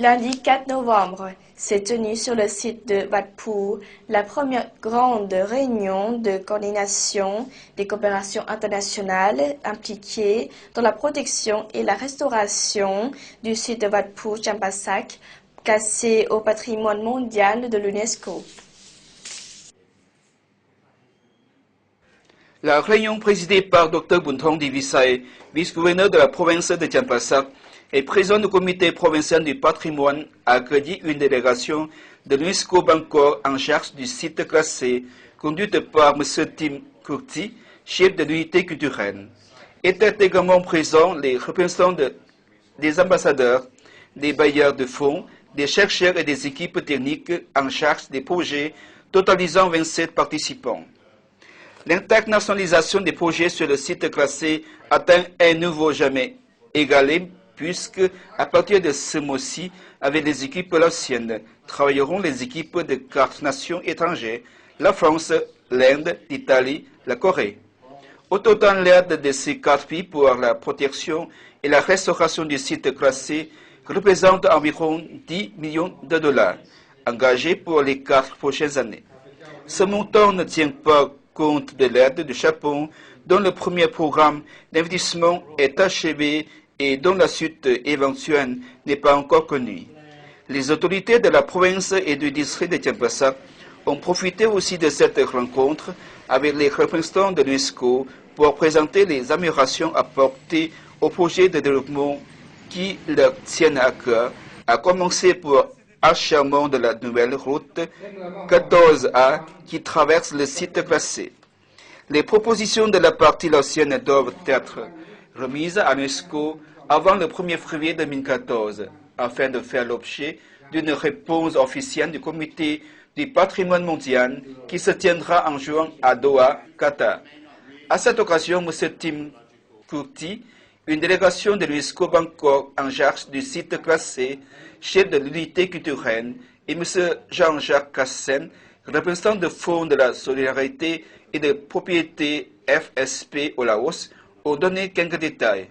Lundi 4 novembre, s'est tenue sur le site de Wat Phu la première grande réunion de coordination des coopérations internationales impliquées dans la protection et la restauration du site de Wat Phu Champasak, classé au patrimoine mondial de l'UNESCO. La réunion présidée par Dr Bunthong Divisay, vice-gouverneur de la province de Champasak, et président du comité provincial du patrimoine, a accueilli une délégation de l'UNESCO Bangkok en charge du site classé, conduite par M. Tim Kurti, chef de l'unité culturelle. Étaient également présents les représentants des ambassadeurs, des bailleurs de fonds, des chercheurs et des équipes techniques en charge des projets, totalisant 27 participants. L'internationalisation des projets sur le site classé atteint un niveau jamais égalé, puisque, à partir de ce mois-ci, avec les équipes laotiennes, travailleront les équipes de 4 nations étrangères, la France, l'Inde, l'Italie, la Corée. Au total, l'aide de ces 4 pays pour la protection et la restauration du site classé représente environ 10 millions de dollars, engagés pour les 4 prochaines années. Ce montant ne tient pas compte de l'aide du Japon, dont le premier programme d'investissement est achevé et dont la suite éventuelle n'est pas encore connue. Les autorités de la province et du district de Champasak ont profité aussi de cette rencontre avec les représentants de l'UNESCO pour présenter les améliorations apportées au projet de développement qui leur tiennent à cœur, à commencer pour achèvement de la nouvelle route 14A qui traverse le site classé. Les propositions de la partie laotienne doivent être remises à l'UNESCO avant le 1er février 2014, afin de faire l'objet d'une réponse officielle du comité du patrimoine mondial qui se tiendra en juin à Doha, Qatar. À cette occasion, M. Tim Kurti, une délégation de l'UNESCO Bangkok en charge du site classé, chef de l'unité culturelle, et M. Jean-Jacques Kassen, représentant de Fonds de la solidarité et de propriété FSP au Laos, ont donné quelques détails.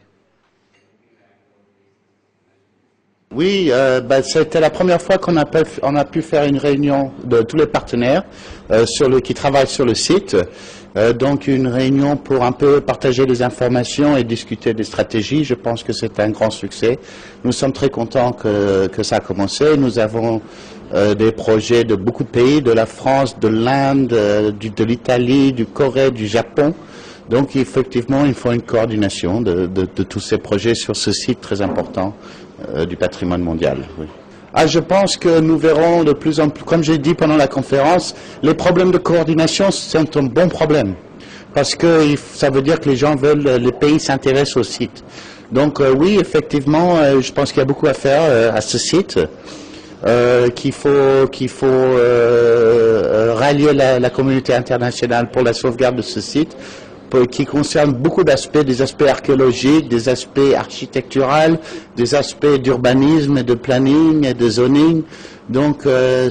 Oui, c'était la première fois qu'on a pu faire une réunion de tous les partenaires qui travaillent sur le site. Donc une réunion pour un peu partager des informations et discuter des stratégies. Je pense que c'est un grand succès. Nous sommes très contents que ça a commencé. Nous avons des projets de beaucoup de pays, de la France, de l'Inde, de l'Italie, du Corée, du Japon. Donc effectivement, il faut une coordination de tous ces projets sur ce site très important du patrimoine mondial. Oui. Je pense que nous verrons de plus en plus, comme j'ai dit pendant la conférence, les problèmes de coordination sont un bon problème. Parce que ça veut dire que les pays s'intéressent au site. Donc oui, effectivement, je pense qu'il y a beaucoup à faire à ce site. Qu'il faut rallier la communauté internationale pour la sauvegarde de ce site, qui concerne beaucoup d'aspects, des aspects archéologiques, des aspects architecturaux, des aspects d'urbanisme, et de planning et de zoning. Donc il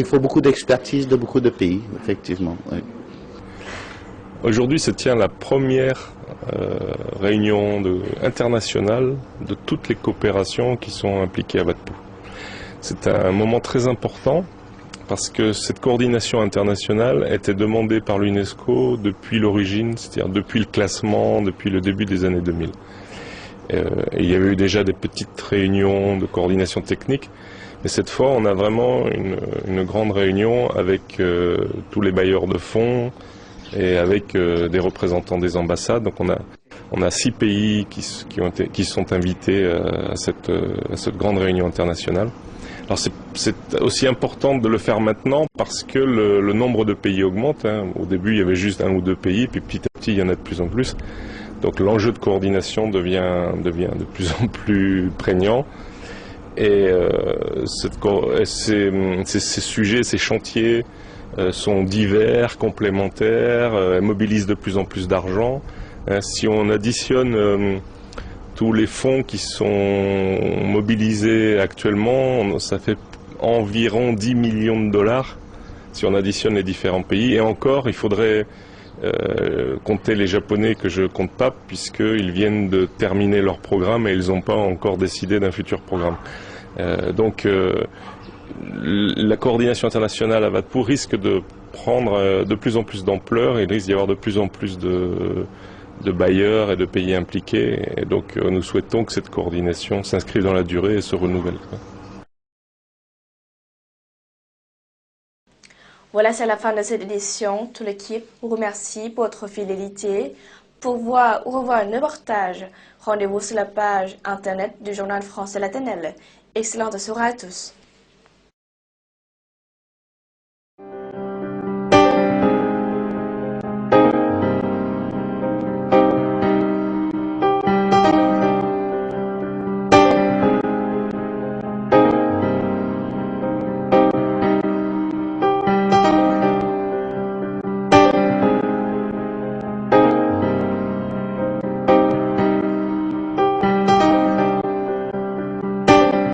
faut beaucoup d'expertise de beaucoup de pays, effectivement. Oui. Aujourd'hui se tient la première réunion internationale de toutes les coopérations qui sont impliquées à Wat Phu. C'est un moment très important parce que cette coordination internationale était demandée par l'UNESCO depuis l'origine, c'est-à-dire depuis le classement, depuis le début des années 2000. Et il y avait eu déjà des petites réunions de coordination technique, mais cette fois on a vraiment une grande réunion avec tous les bailleurs de fonds et avec des représentants des ambassades. Donc on a 6 pays qui sont invités à cette grande réunion internationale. Alors c'est aussi important de le faire maintenant parce que le nombre de pays augmente. Au début il y avait juste 1 ou 2 pays, puis petit à petit il y en a de plus en plus. Donc l'enjeu de coordination devient de plus en plus prégnant. Et ces sujets, ces chantiers sont divers, complémentaires, mobilisent de plus en plus d'argent. Si on additionne tous les fonds qui sont mobilisés actuellement, ça fait environ 10 millions de dollars si on additionne les différents pays. Et encore, il faudrait compter les Japonais que je compte pas, puisqu'ils viennent de terminer leur programme et ils n'ont pas encore décidé d'un futur programme. Donc la coordination internationale à Vadpo risque de prendre de plus en plus d'ampleur et il risque d'y avoir de plus en plus de bailleurs et de pays impliqués. Et donc nous souhaitons que cette coordination s'inscrive dans la durée et se renouvelle. Voilà, c'est la fin de cette édition. Toute l'équipe vous remercie pour votre fidélité. Pour voir ou revoir un reportage, rendez-vous sur la page internet du journal français Latinel. Excellente soirée à tous.